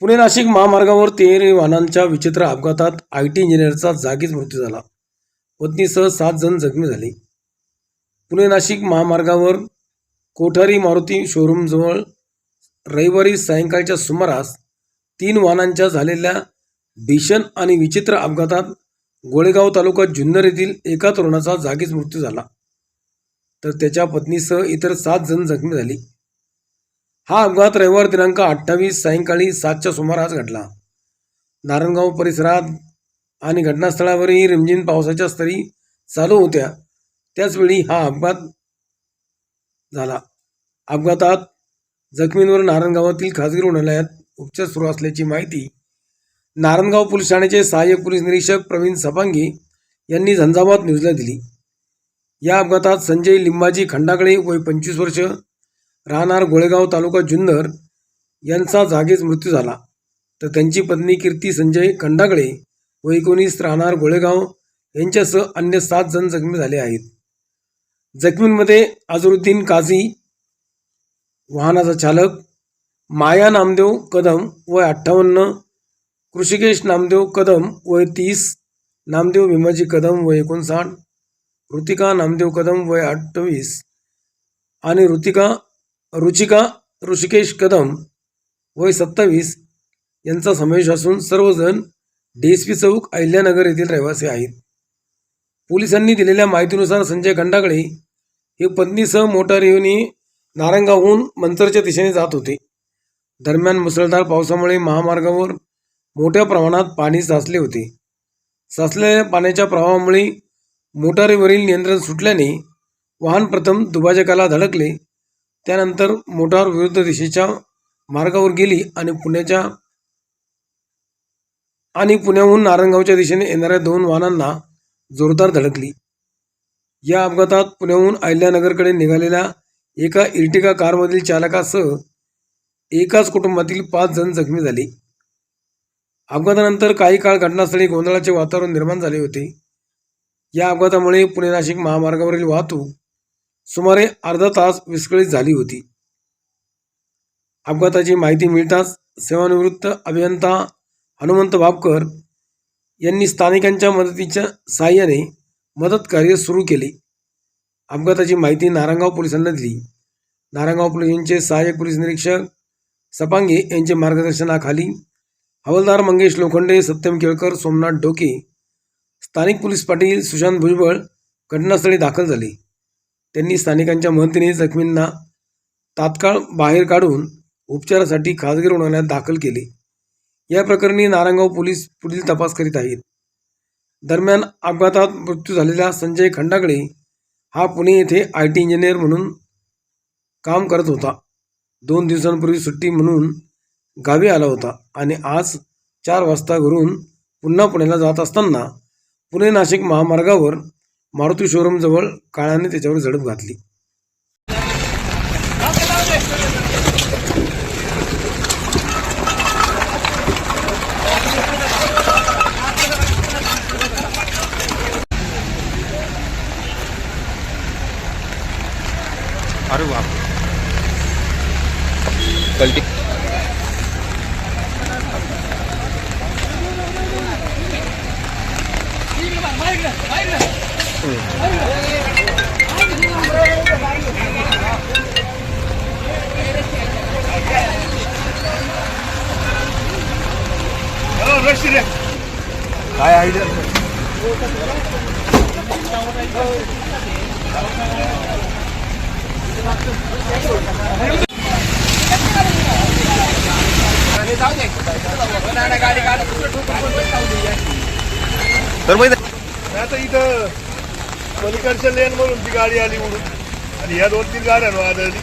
पुणे नाशिक महामार्गावर तेरी वाहनांच्या विचित्र अपघातात IT इंजिनियरचा जागीच मृत्यू झाला. पत्नीसह 7 जण जखमी झाले. पुणे नाशिक महामार्गावर कोठारी मारुती शोरूमजवळ रविवारी सायंकाळच्या सुमारास 3 वाहनांच्या झालेल्या भीषण आणि विचित्र अपघातात गोळेगाव तालुका जुन्नर येथील एका तरुणाचा जागीच मृत्यू झाला, तर त्याच्या पत्नीसह इतर 7 जण जखमी झाले. हा अपघात रविवार दिनांक 28 सायंकाळी 7च्या सुमारास घडला. नारायणगाव परिसरात आणि घटनास्थळावरही रिमझिम पावसाच्या सरी चालू होत्या. त्याचवेळी हा अपघात झाला. अपघातात जखमींवर नारायणगावातील खासगी रुग्णालयात उपचार सुरू असल्याची माहिती नारायणगाव पोलीस ठाण्याचे सहाय्यक पोलीस निरीक्षक प्रवीण सपांगे यांनी झंझावात न्यूजला दिली. या अपघातात संजय लिंबाजी खंडागळे वय 25 वर्ष राहणार गोळेगाव तालुका जुन्नर यांचा जागीच मृत्यू झाला, तर त्यांची पत्नी कीर्ती संजय खंडागळे वय 19 राहणार गोळेगाव यांच्यासह अन्य 7 जण जखमी झाले आहेत. जखमींमध्ये अझरुद्दीन काझी वाहनाचा चालक, माया नामदेव कदम वय 58, कृषिकेश नामदेव कदम वय 30, नामदेव भीमाजी कदम वय 59, ऋतिका नामदेव कदम वय 28 आणि रुचिका ऋषिकेश कदम वय 27 यांचा समावेश असून सर्वजण DSP चौक अहिल्यानगर येथील रहिवासी आहेत. पोलिसांनी दिलेल्या माहितीनुसार संजय खंडागळे हे पत्नीसह मोटारीने नारायणगावहून मंचरच्या दिशेने जात होते. दरम्यान मुसळधार पावसामुळे महामार्गावर मोठ्या प्रमाणात पाणी साचले होते. साचलेल्या पाण्याच्या प्रवाहामुळे मोटारीवरील नियंत्रण सुटल्याने वाहन प्रथम दुभाजकाला धडकले. त्यानंतर मोटार विरुद्ध दिशेच्या मार्गावर गेली आणि पुण्याहून नारायणगावच्या दिशेने येणाऱ्या 2 वाहनांना जोरदार धडकली. या अपघातात पुण्याहून अहिल्यानगरकडे निघालेल्या एका इर्टिगा कारमधील चालकासह एकाच कुटुंबातील 5 जण जखमी झाले. अपघातानंतर काही काळ घटनास्थळी गोंधळाचे वातावरण निर्माण झाले होते. या अपघातामुळे पुणे नाशिक महामार्गावरील वाहतूक सुमारे अर्धा तास विस्कळीत झाली होती. अपघाताची माहिती मिळताच सेवानिवृत्त अभियंता हनुमंत बापकर यांनी स्थानिकांच्या मदतीच्या साहाय्याने मदत कार्य सुरू केले. अपघाताची माहिती नारायणगाव पोलिसांना दिली. नारायणगाव पोलिसांचे सहाय्यक पोलीस निरीक्षक सपांगे यांच्या मार्गदर्शनाखाली हवालदार मंगेश लोखंडे, सत्यम केळकर, सोमनाथ डोके, स्थानिक पोलीस पाटील सुशांत भुजबळ घटनास्थळी दाखल झाले. त्यांनी स्थानिकांच्या मदतीने जखमींना तात्काळ बाहेर काढून उपचारासाठी खासगी रुग्णालयात दाखल केले. या प्रकरणी नारायणगाव पोलीस पुढील तपास करीत आहेत. दरम्यान अपघातात मृत्यू झालेला संजय खंडागळे हा पुणे येथे IT इंजिनियर म्हणून काम करत होता. 2 दिवसांपूर्वी सुट्टी म्हणून गावी आला होता आणि आज 4 वाजता घरून पुन्हा पुण्याला जात असताना पुणे नाशिक महामार्गावर मारुती शोरूम जवळ काळाने त्याच्यावर झडप घातली. अरे बाप, पलटी काय आयडिया तर माहिती आता इथं पलीकडच्या लेन म्हणून ती गाडी आली म्हणून आणि ह्या 2-3 गाड्यांवर आढळली.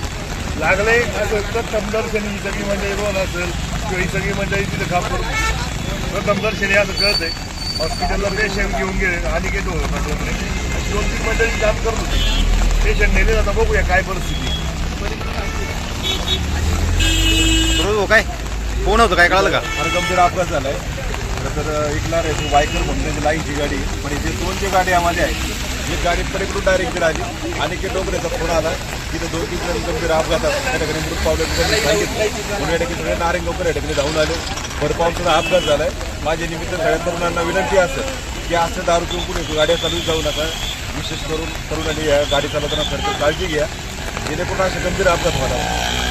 लागले असं प्रथम दर्शनी सगळी मंडळी रोल असेल किंवा ही सगळी मंडळी तिथे खाप करून प्रथम दर्शनी असं कळत आहे. हॉस्पिटलला पेशंट घेऊन गेले आणि गेलो 2-3 मंडळी काम करत होते. पेशंट नेले आता बघूया काय परिस्थिती. काय कोण होतं काय कळालं का? फार गंभीर अपघात झालाय. तर ऐकणार आहे बायकर म्हणून लाईनची गाडी, पण इथे 2 जे गाडी आम्हाला आहे. एक गाडी पलीकडून डायरेक्ट आली आणि की डोंगरेचा फोन आला तिथे 2-3 जण गंभीर अपघातात त्या ठिकाणी मृत पावल्याचं सांगितलं. पुणे ठिकाणी नारायणगावकर या ठिकाणी धावून आले. भरपावसाचा अपघात झालाय. माझ्या निमित्त सगळ्या तरुणांना विनंती असेल की असं दारू पिऊन पुढे गाड्या चालू जाऊ नका. विशेष करून तरुणांनी या गाडी चालवताना खरं काळजी घ्या, जेणेकरून असे गंभीर अपघात होणार.